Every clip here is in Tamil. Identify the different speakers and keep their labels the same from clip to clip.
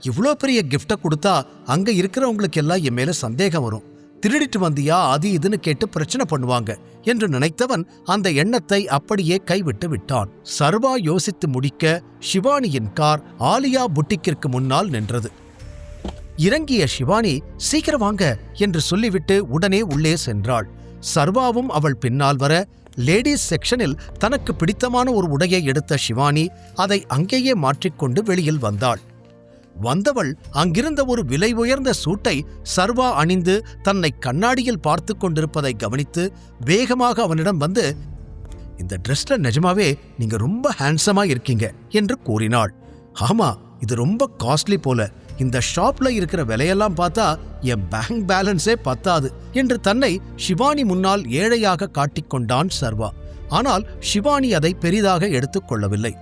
Speaker 1: இவ்வளோ பெரிய கிஃப்டை கொடுத்தா அங்க இருக்கிறவங்களுக்கு எல்லாம் என் மேல சந்தேகம் வரும், திருடிட்டு வந்தியா அது இதுன்னு கேட்டு பிரச்சனை பண்ணுவாங்க என்று நினைத்தவன் அந்த எண்ணத்தை அப்படியே கைவிட்டு விட்டான். சர்வா யோசித்து முடிக்க ஷிவானியின் கார் ஆலியா புட்டிக்கிற்கு முன்னால் நின்றது. இறங்கிய ஷிவானி சீக்கிரம் வாங்க என்று சொல்லிவிட்டு உடனே உள்ளே சென்றாள். சர்வாவும் அவள் பின்னால் வர லேடீஸ் செக்ஷனில் தனக்கு பிடித்தமான ஒரு உடையை எடுத்த ஷிவானி அதை அங்கேயே மாற்றிக்கொண்டு வெளியில் வந்தாள். வந்தவள் அங்கிருந்த ஒரு விலை உயர்ந்த சூட்டை சர்வா அணிந்து தன்னை கண்ணாடியில் பார்த்து கொண்டிருப்பதை கவனித்து வேகமாக அவனிடம் வந்து, இந்த ட்ரெஸ்ல நிஜமாவே நீங்க ரொம்ப ஹேண்ட்ஸமா இருக்கீங்க என்று கூறினாள். ஆமா, இது ரொம்ப காஸ்ட்லி போல, இந்த ஷாப்ல இருக்கிற விலையெல்லாம் பார்த்தா என் பேங்க் பேலன்ஸே பத்தாது என்று தன்னை ஷிவானி முன்னால் ஏழையாக காட்டிக்கொண்டான் சர்வா. ஆனால் ஷிவானி அதை பெரிதாக எடுத்துக்கொள்ளவில்லை.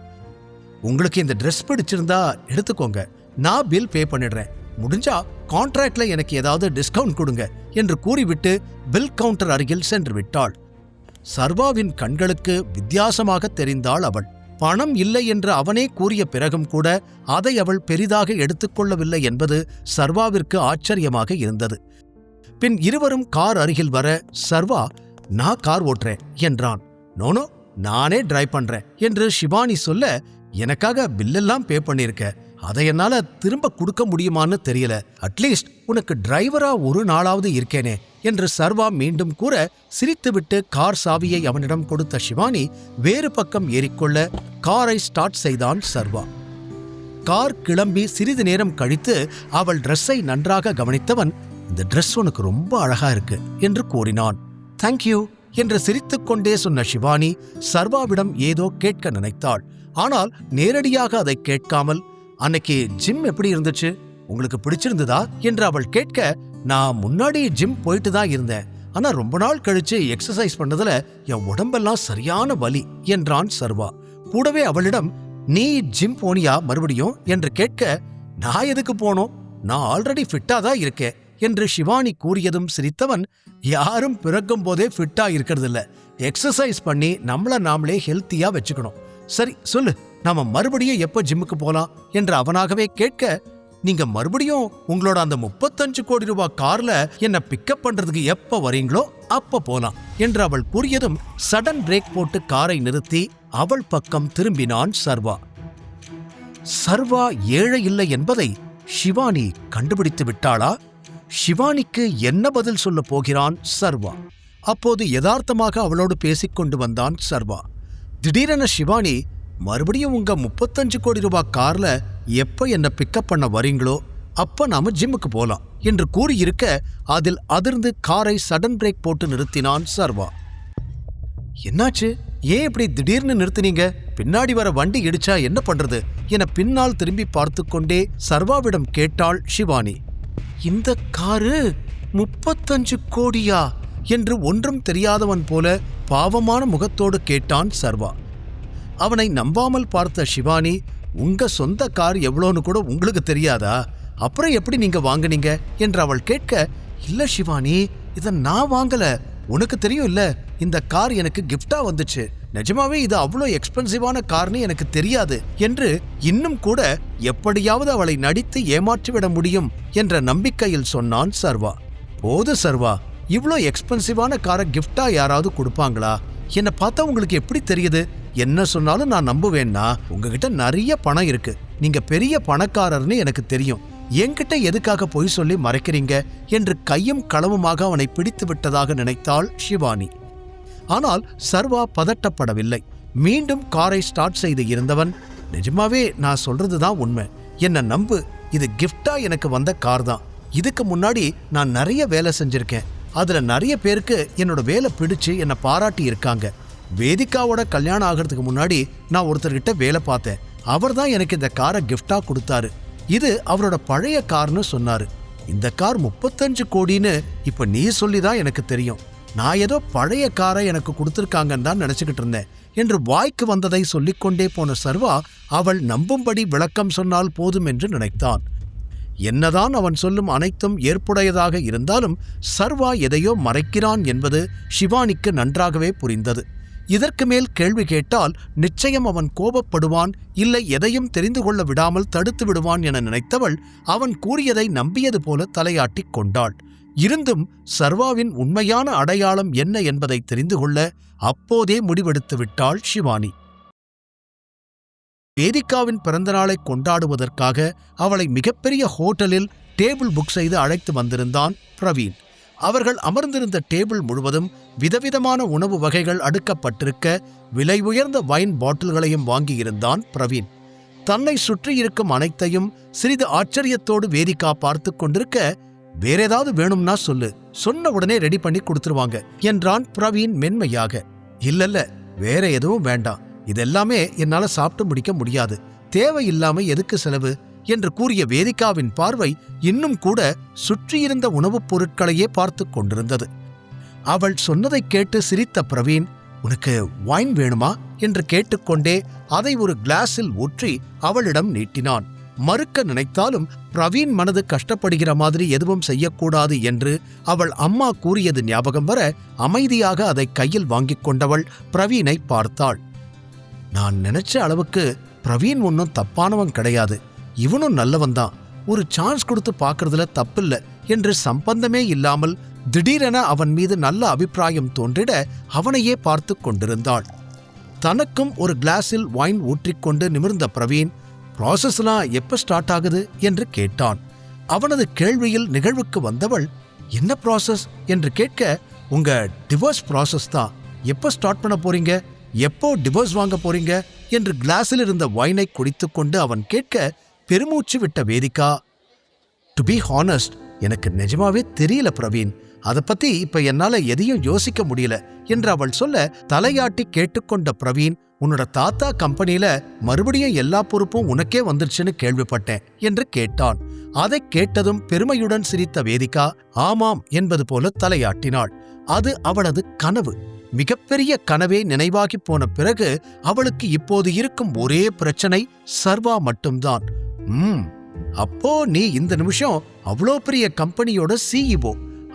Speaker 1: உங்களுக்கு இந்த ட்ரெஸ் பிடிச்சிருந்தா எடுத்துக்கோங்க, நான் பில் பே பண்ணிடுறேன், முடிஞ்சா கான்ட்ராக்ட்ல எனக்கு ஏதாவது டிஸ்கவுண்ட் கொடுங்க என்று கூறிவிட்டு பில் கவுண்டர் அருகில் சென்று விட்டாள். சர்வாவின் கண்களுக்கு வித்தியாசமாக தெரிந்தாள் அவள். பணம் இல்லை என்று அவனே கூறிய பிறகும் கூட அதை அவள் பெரிதாக எடுத்துக்கொள்ளவில்லை என்பது சர்வாவிற்கு ஆச்சரியமாக இருந்தது. பின் இருவரும் கார் அருகில் வர சர்வா, நான் கார் ஓட்டுறேன் என்றான். நோனோ, நானே டிரைவ் பண்றேன் என்று ஷிவானி சொல்ல, எனக்காக பில்லெல்லாம் பே பண்ணிருக்க, அதை என்னால திரும்ப கொடுக்க முடியுமான்னு தெரியல, அட்லீஸ்ட் உனக்கு டிரைவரா ஒரு நாளாவது இருக்கேனே என்று சர்வா மீண்டும் கூற சிரித்துவிட்டு கார் சாவியை அவனிடம் கொடுத்த ஷிவானி வேறு பக்கம் ஏறிக்கொள்ள காரை ஸ்டார்ட் செய்தான் சர்வா. கார் கிளம்பி சிறிது நேரம் கழித்து அவள் ட்ரெஸ்ஸை நன்றாக கவனித்தவன், இந்த ட்ரெஸ் உனக்கு ரொம்ப அழகா இருக்கு என்று கூறினான். தேங்க்யூ என்று சிரித்துக்கொண்டே சொன்ன ஷிவானி சர்வாவிடம் ஏதோ கேட்க நினைத்தாள். ஆனால் நேரடியாக அதை கேட்காமல், அன்னைக்கு ஜிம் எப்படி இருந்துச்சு, உங்களுக்கு பிடிச்சிருந்ததா என்று அவள் கேட்க, நான் முன்னாடி ஜிம் போயிட்டு தான் இருந்தேன், ஆனா ரொம்ப நாள் கழிச்சு எக்ஸசைஸ் பண்ணதுல என் உடம்பெல்லாம் சரியான வலி என்றான் சர்வா. கூடவே அவளிடம், நீ ஜிம் போனியா மறுபடியும் என்று கேட்க, நான் எதுக்கு போனோம், நான் ஆல்ரெடி ஃபிட்டா தான் இருக்கேன் என்று ஷிவானி கூறியதும் சிரித்தவன், யாரும் பிறக்கும் போதே ஃபிட்டா இருக்கிறது இல்ல, எக்ஸசைஸ் பண்ணி நம்மள நாமளே ஹெல்த்தியா வச்சுக்கணும். சரி சொல்லு, நாம மறுபடியும் எப்ப ஜிம்முக்கு போலாம் என்று அவனாகவே கேட்க, நீங்க மறுபடியும் உங்களோட அந்த 35 கோடி ரூபாய் கார்ல என்ன பிக்கப் பண்றதுக்கு எப்ப வரீங்களோ அப்ப போலாம் என்று அவள் கூறியதும் சடன் பிரேக் போட்டு காரை நிறுத்தி அவள் பக்கம் திரும்பினான் சர்வா. சர்வா ஏழை இல்லை என்பதை ஷிவானி கண்டுபிடித்து விட்டாளா? ஷிவானிக்கு என்ன பதில் சொல்ல போகிறான் சர்வா? அப்போது யதார்த்தமாக அவளோடு பேசிக்கொண்டு வந்தான் சர்வா. திடீரென ஷிவானி, மறுபடியும் உங்க 35 கோடி ரூபாய் கார்ல எப்ப என்ன பிக்கப் பண்ண வரீங்களோ அப்ப நாம ஜிம்முக்கு போலாம் என்று கூறியிருக்க அதில் அதிர்ந்து காரை சடன் பிரேக் போட்டு நிறுத்தினான் சர்வா. என்னாச்சு, ஏன் இப்படி திடீர்னு நிறுத்தினீங்க, பின்னாடி வர வண்டி இடிச்சா என்ன பண்றது என பின்னால் திரும்பி பார்த்து கொண்டே சர்வாவிடம் கேட்டாள் ஷிவானி. இந்த காரு 35 கோடியா என்று ஒன்றும் தெரியாதவன் போல பாவமான முகத்தோடு கேட்டான் சர்வா. அவனை நம்பாமல் பார்த்த ஷிவானி, உங்க சொந்த கார் எவ்வளோன்னு கூட உங்களுக்கு தெரியாதா, அப்புறம் எப்படி நீங்க வாங்குனீங்க என்று அவள் கேட்க, இல்ல ஷிவானி, இதை நான் வாங்கல, உனக்கு தெரியும் இல்ல, இந்த கார் எனக்கு கிஃப்டா வந்துச்சு, நிஜமாவே இது அவ்வளோ எக்ஸ்பென்சிவான கார்னு எனக்கு தெரியாது என்று இன்னும் கூட எப்படியாவது அவளை நடித்து ஏமாற்றிவிட முடியும் என்ற நம்பிக்கையில் சொன்னான் சர்வா. போது சர்வா, இவ்வளோ எக்ஸ்பென்சிவான காரை கிஃப்டா யாராவது கொடுப்பாங்களா, என்னை பார்த்தா உங்களுக்கு எப்படி தெரியுது, என்ன சொன்னாலும் நான் நம்புவேன்னா, உங்ககிட்ட நிறைய பணம் இருக்கு, நீங்க பெரிய பணக்காரர்னு எனக்கு தெரியும், என்கிட்ட எதுக்காக பொய் சொல்லி மறைக்கிறீங்க என்று கையும் களவுமாக அவனை பிடித்து விட்டதாக நினைத்தாள் ஷிவானி. ஆனால் சர்வா பதட்டப்படவில்லை. மீண்டும் காரை ஸ்டார்ட் செய்து இருந்தவன், நிஜமாவே நான் சொல்றதுதான் உண்மை, என்ன நம்பு, இது கிஃப்டா எனக்கு வந்த கார் தான், இதுக்கு முன்னாடி நான் நிறைய வேலை செஞ்சிருக்கேன், அதுல நிறைய பேருக்கு என்னோட வேலை பிடிச்சு என்னை பாராட்டி இருக்காங்க, வேதிகாவோட கல்யாணம் ஆகிறதுக்கு முன்னாடி நான் ஒருத்தர்கிட்ட வேலை பார்த்தேன், அவர் தான் எனக்கு இந்த காரை கிஃப்டா கொடுத்தாரு, இது அவரோட பழைய கார்னு சொன்னாரு, இந்த கார் 35 கோடின்னு இப்ப நீ சொல்லிதான் எனக்கு தெரியும், நான் ஏதோ பழைய காரை எனக்கு கொடுத்துருக்காங்கன்னு தான் நினைச்சுக்கிட்டு இருந்தேன் என்று வாய்க்கு வந்ததை சொல்லிக்கொண்டே போன சர்வா அவள் நம்பும்படி விளக்கம் சொன்னால் போதும் என்று நினைத்தான். என்னதான் அவன் சொல்லும் அனைத்தும் ஏற்புடையதாக இருந்தாலும் சர்வா எதையோ மறைக்கிறான் என்பது ஷிவானிக்கு நன்றாகவே புரிந்தது. இதற்கு மேல் கேள்வி கேட்டால் நிச்சயம் அவன் கோபப்படுவான், இல்லை எதையும் தெரிந்து கொள்ள விடாமல் தடுத்து விடுவான் என நினைத்தவள் அவன் கூறியதை நம்பியது போல தலையாட்டிக் கொண்டாள். இருந்தும் சர்வாவின் உண்மையான அடையாளம் என்ன என்பதை தெரிந்து கொள்ள அப்போதே முடிவெடுத்து விட்டாள் ஷிவானி. வேதிகாவின் பிறந்தநாளை கொண்டாடுவதற்காக அவளை மிகப்பெரிய ஹோட்டலில் டேபிள் புக் செய்து அழைத்து வந்திருந்தான் பிரவீன். அவர்கள் அமர்ந்திருந்த டேபிள் முழுவதும் விதவிதமான உணவு வகைகள் அடுக்கப்பட்டிருக்க விலை உயர்ந்த வைன் பாட்டில்களையும் வாங்கியிருந்தான் பிரவீன். தன்னை சுற்றியிருக்கும் அனைத்தையும் சிறிது ஆச்சரியத்தோடு வேதிகா பார்த்து கொண்டிருக்க, வேற ஏதாவது வேணும்னா சொல்லு, சொன்ன உடனே ரெடி பண்ணி கொடுத்துருவாங்க என்றான் பிரவீன் மென்மையாக. இல்லல்ல, வேற எதுவும் வேண்டாம், இதெல்லாமே என்னால சாப்பிட்டு முடிக்க முடியாது, தேவையில்லாம எதுக்கு செலவு என்று கூறிய வேதிகாவின் பார்வை இன்னும் கூட சுற்றியிருந்த உணவுப் பொருட்களையே பார்த்து கொண்டிருந்தது. அவள் சொன்னதை கேட்டு சிரித்த பிரவீன், உனக்கு வைன் வேணுமா என்று கேட்டுக்கொண்டே அதை ஒரு கிளாஸில் ஊற்றி அவளிடம் நீட்டினான். மறுக்க நினைத்தாலும் பிரவீன் மனது கஷ்டப்படுகிற மாதிரி எதுவும் செய்யக்கூடாது என்று அவள் அம்மா கூறியது ஞாபகம் வர அமைதியாக அதை கையில் வாங்கிக் கொண்டவள் பிரவீனை பார்த்தாள். நான் நினைச்ச அளவுக்கு பிரவீன் ஒன்னும் தப்பானவன் கிடையாது, இவனும் நல்லவன்தான், ஒரு சான்ஸ் கொடுத்து பார்க்கறதுல தப்பில்ல என்று சம்பந்தமே இல்லாமல் திடீரென அவன் மீது நல்ல அபிப்பிராயம் தோன்றிட அவனையே பார்த்து கொண்டிருந்தாள். தனக்கும் ஒரு கிளாஸில் வைன் ஊற்றிக்கொண்டு நிமிர்ந்த பிரவீன், ப்ராசஸ்லாம் எப்ப ஸ்டார்ட் ஆகுது என்று கேட்டான். அவனது கேள்வியில் நிகழ்வுக்கு வந்தவள், என்ன ப்ராசஸ் என்று கேட்க, உங்க டிவோர்ஸ் ப்ராசஸ் தான், எப்ப ஸ்டார்ட் பண்ண போறீங்க, எப்போ டிவோர்ஸ் வாங்க போறீங்க என்று கிளாஸில் இருந்த வைனை குடித்துக்கொண்டு அவன் கேட்க பெருமூச்சு விட்ட வேதிகா, டு பி ஹானஸ்ட் எனக்கு நிஜமாவே தெரியல பிரவீன், அதை பத்தி இப்ப என்னால எதையும் யோசிக்க முடியல என்று அவள் சொல்ல தலையாட்டி கேட்டுக்கொண்ட பிரவீன், உன்னோட தாத்தா கம்பெனியில மறுபடியும் எல்லா பொறுப்பும் உனக்கே வந்துருச்சுன்னு கேள்விப்பட்டேன் என்று கேட்டான். அதை கேட்டதும் பெருமையுடன் சிரித்த வேதிகா ஆமாம் என்பது போல தலையாட்டினாள். அது அவளது கனவு, மிகப்பெரிய கனவே நினைவாகி போன பிறகு அவளுக்கு இப்போது இருக்கும் ஒரே பிரச்சனை சர்வா மட்டும்தான். அப்போ நீ இந்த நிமிஷம் அவ்வளோ பெரிய கம்பெனியோட சிஇஓ,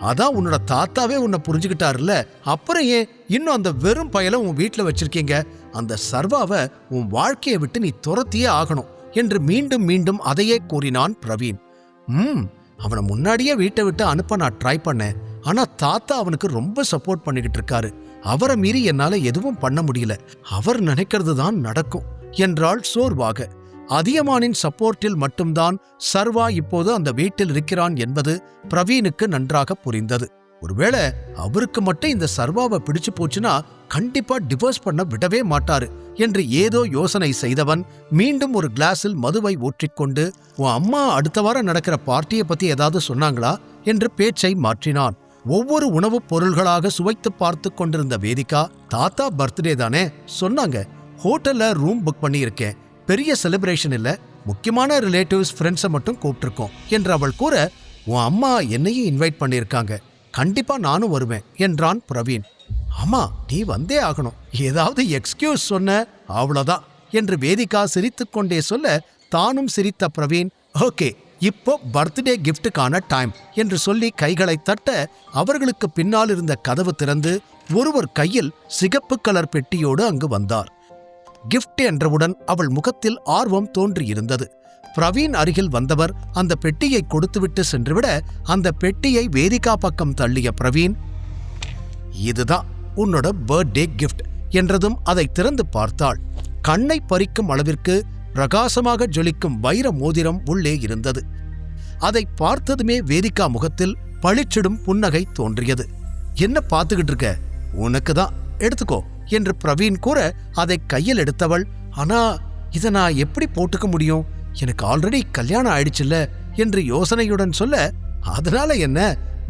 Speaker 1: அதான் உன்னோட தாத்தாவே உன்னை புரிஞ்சுக்கிட்டாருல்ல, அப்புறம் ஏன் இன்னும் அந்த வெறும் பயலை உன் வீட்டில் வச்சிருக்கீங்க, அந்த சர்வாவை உன் வாழ்க்கையை விட்டு நீ துரத்தியே ஆகணும் என்று மீண்டும் மீண்டும் அதையே கூறினான் பிரவீன். அவனை முன்னாடியே வீட்டை விட்டு அனுப்ப நான் ட்ரை பண்ணேன், ஆனா தாத்தா அவனுக்கு ரொம்ப சப்போர்ட் பண்ணிக்கிட்டு இருக்காரு, அவரை மீறி என்னால எதுவும் பண்ண முடியல, அவர் நினைக்கிறது தான் நடக்கும் என்றாள் சோர்வாக. அதியமானின் சப்போர்ட்டில் மட்டும்தான் சர்வா இப்போது அந்த வீட்டில் இருக்கிறான் என்பது பிரவீனுக்கு நன்றாக புரிந்தது. ஒருவேளை அவருக்கு மட்டும் இந்த சர்வாவை பிடிச்சு போச்சுன்னா கண்டிப்பா டிவோர்ஸ் பண்ண விடவே மாட்டாரு என்று ஏதோ யோசனை செய்தவன் மீண்டும் ஒரு கிளாஸில் மதுவை ஊற்றிக்கொண்டு, உன் அம்மா அடுத்த வாரம் நடக்கிற பார்ட்டியை பத்தி ஏதாவது சொன்னாங்களா என்று பேச்சை மாற்றினான். ஒவ்வொரு உணவுப் பொருள்களாக சுவைத்து பார்த்து கொண்டிருந்த வேதிகா, தாத்தா பர்த்டே தானே சொன்னாங்க, ஹோட்டல்ல ரூம் புக் பண்ணியிருக்கேன், பெரிய செலிப்ரேஷன் இல்ல, முக்கியமான ரிலேட்டிவ்ஸ் ஃப்ரெண்ட்ஸை மட்டும் கூப்பிட்டிருக்கோம் என்று அவள் கூற, உன் அம்மா என்னையும் இன்வைட் பண்ணியிருக்காங்க, கண்டிப்பா நானும் வருவேன் என்றான் பிரவீன். ஆமா நீ வந்தே ஆகணும், ஏதாவது எக்ஸ்கியூஸ் சொன்ன அவ்வளவுதான் என்று வேதிகா சிரித்துக்கொண்டே சொல்ல தானும் சிரித்த பிரவீன், ஓகே இப்போ பர்த்டே கிஃப்டுக்கான டைம் என்று சொல்லி கைகளை தட்ட அவர்களுக்கு பின்னால் இருந்த கதவு திறந்து ஒருவர் கையில் சிகப்பு கலர் பெட்டியோடு அங்கு வந்தார். கிஃப்ட் என்றவுடன் அவள் முகத்தில் ஆர்வம் தோன்றியிருந்தது. பிரவீன் அருகில் வந்தவர் அந்த பெட்டியை கொடுத்துவிட்டு சென்றுவிட அந்த பெட்டியை வேதிகா பக்கம் தள்ளிய பிரவீன், இதுதான் உன்னோட பர்த்டே கிஃப்ட் என்றதும் அதை திறந்து பார்த்தாள். கண்ணை பறிக்கும் அளவிற்கு பிரகாசமாக ஜொலிக்கும் வைர மோதிரம் உள்ளே இருந்தது. அதை பார்த்ததுமே வேதிகா முகத்தில் பளிச்சிடும் புன்னகை தோன்றியது. என்ன பார்த்துக்கிட்டு இருக்க, உனக்கு தான், எடுத்துக்கோ என்று பிரவீன் கூற அதை கையில் எடுத்தவள், ஆனா இதை நான் எப்படி போட்டுக்க முடியும், எனக்கு ஆல்ரெடி கல்யாணம் ஆயிடுச்சுல்ல என்று யோசனையுடன் சொல்ல, அதனால என்ன,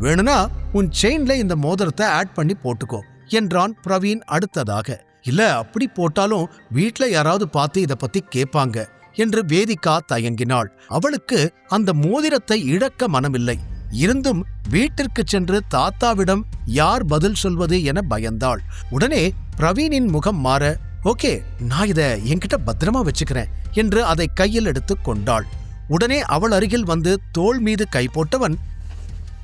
Speaker 1: வேணும்னா உன் செயின்ல இந்த மோதிரத்தை ஆட் பண்ணி போட்டுக்கோ என்றான் பிரவீன் அடுத்ததாக. இல்ல அப்படி போட்டாலும் வீட்ல யாராவது பார்த்து இதை பத்தி கேட்பாங்க என்று வேதிகா தயங்கினாள். அவளுக்கு அந்த மோதிரத்தை இழக்க மனமில்லை. இருந்தும் வீட்டிற்கு சென்று தாத்தாவிடம் யார் பதில் சொல்வது என பயந்தாள். உடனே பிரவீனின் முகம் மாற, ஓகே நான் இதை என்கிட்ட பத்திரமா வச்சுக்கிறேன் என்று அதை கையில் எடுத்து கொண்டாள். உடனே அவள் அருகில் வந்து தோள் மீது கை போட்டவன்,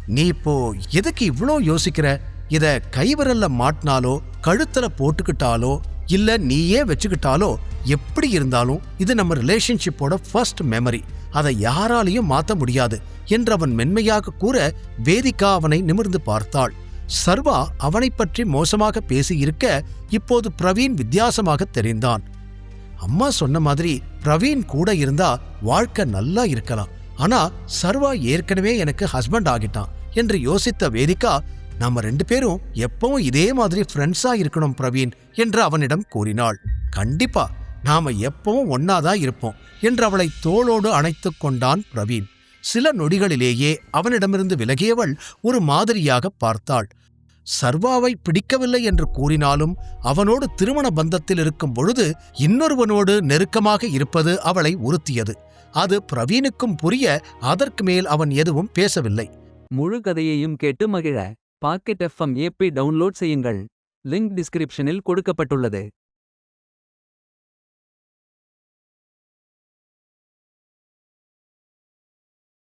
Speaker 1: நீ இப்போ எதுக்கு இவ்ளோ யோசிக்கிற, இத கைவிரல்ல மாட்டினாலோ கழுத்துல போட்டுக்கிட்டாலோ இல்ல நீயே வச்சுக்கிட்டாலோ எப்படி இருந்தாலும் இது நம்ம ரிலேஷன்ஷிப்போட ஃபர்ஸ்ட் மெமரி, அதை யாராலையும் மாத்த முடியாது என்று அவன் மென்மையாக கூற வேதிகா அவனை நிமிர்ந்து பார்த்தாள். சர்வா அவனை பற்றி மோசமாக பேசியிருக்க இப்போது பிரவீன் வித்தியாசமாக தெரிந்தான். அம்மா சொன்ன மாதிரி பிரவீன் கூட இருந்தா வாழ்க்கை நல்லா இருக்கலாம், ஆனா சர்வா ஏற்கனவே எனக்கு ஹஸ்பண்ட் ஆகிட்டான் என்று யோசித்த வேதிகா, நாம 2 பேரும் எப்பவும் இதே மாதிரி ஃப்ரெண்ட்ஸா இருக்கணும் பிரவீன் என்று அவனிடம் கூறினாள். கண்டிப்பா நாம எப்பவும் ஒன்னாதான் இருப்போம் என்று அவளை தோளோடு அணைத்துக் கொண்டான் பிரவீன். சில நொடிகளிலேயே அவனிடமிருந்து விலகியவள் ஒரு மாதிரியாக பார்த்தாள். சர்வாவை பிடிக்கவில்லை என்று கூறினாலும் அவனோடு திருமண பந்தத்தில் இருக்கும் பொழுது இன்னொருவனோடு நெருக்கமாக இருப்பது அவளை உறுத்தியது. அது பிரவீனுக்கும் புரிய அதற்கு மேல் அவன் எதுவும் பேசவில்லை.
Speaker 2: முழு கதையையும் கேட்டு மகிழ பாக்கெட் FM ஆப்பை டவுன்லோட் செய்யுங்கள். லிங்க் டிஸ்கிரிப்ஷனில் கொடுக்கப்பட்டுள்ளது.